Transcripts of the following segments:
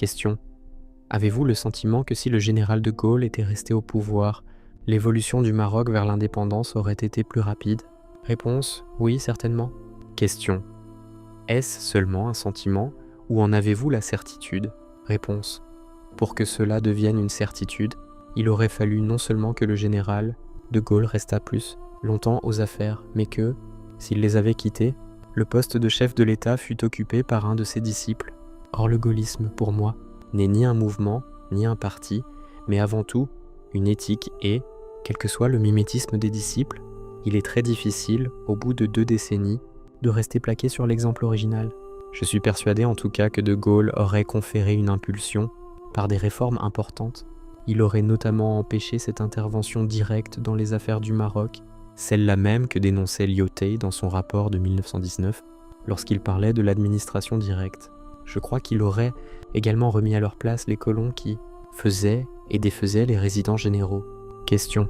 Question. Avez-vous le sentiment que si le général de Gaulle était resté au pouvoir, l'évolution du Maroc vers l'indépendance aurait été plus rapide? Réponse. Oui, certainement. Question. Est-ce seulement un sentiment ou en avez-vous la certitude? Réponse. Pour que cela devienne une certitude, il aurait fallu non seulement que le général de Gaulle restât plus longtemps aux affaires, mais que, s'il les avait quittés, le poste de chef de l'État fût occupé par un de ses disciples. Or le gaullisme, pour moi, n'est ni un mouvement, ni un parti, mais avant tout une éthique et, quel que soit le mimétisme des disciples, il est très difficile, au bout de 2 décennies, de rester plaqué sur l'exemple original. Je suis persuadé en tout cas que de Gaulle aurait conféré une impulsion par des réformes importantes. Il aurait notamment empêché cette intervention directe dans les affaires du Maroc, celle-là même que dénonçait Lyautey dans son rapport de 1919, lorsqu'il parlait de l'administration directe. Je crois qu'il aurait également remis à leur place les colons qui faisaient et défaisaient les résidents généraux. Question.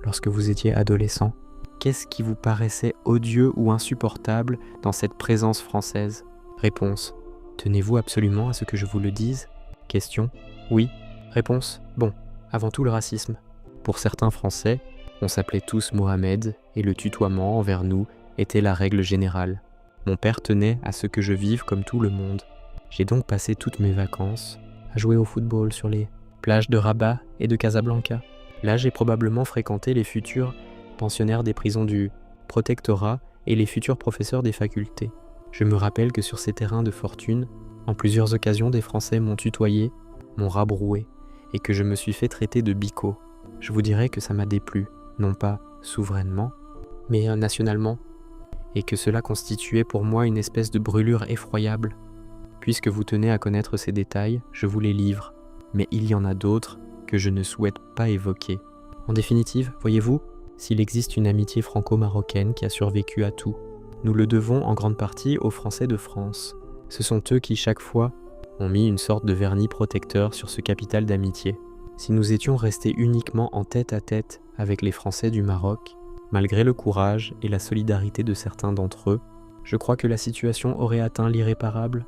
Lorsque vous étiez adolescent, qu'est-ce qui vous paraissait odieux ou insupportable dans cette présence française? Réponse. Tenez-vous absolument à ce que je vous le dise? Question. Oui. Réponse. Bon, avant tout le racisme. Pour certains Français, on s'appelait tous Mohamed et le tutoiement envers nous était la règle générale. Mon père tenait à ce que je vive comme tout le monde. J'ai donc passé toutes mes vacances à jouer au football sur les plages de Rabat et de Casablanca. Là, j'ai probablement fréquenté les futurs pensionnaires des prisons du protectorat et les futurs professeurs des facultés. Je me rappelle que sur ces terrains de fortune, en plusieurs occasions, des Français m'ont tutoyé, m'ont rabroué, et que je me suis fait traiter de bico. Je vous dirais que ça m'a déplu, non pas souverainement, mais nationalement, et que cela constituait pour moi une espèce de brûlure effroyable. Puisque vous tenez à connaître ces détails, je vous les livre, mais il y en a d'autres que je ne souhaite pas évoquer. En définitive, voyez-vous, s'il existe une amitié franco-marocaine qui a survécu à tout, nous le devons en grande partie aux Français de France. Ce sont eux qui, chaque fois, ont mis une sorte de vernis protecteur sur ce capital d'amitié. Si nous étions restés uniquement en tête-à-tête avec les Français du Maroc, malgré le courage et la solidarité de certains d'entre eux, je crois que la situation aurait atteint l'irréparable.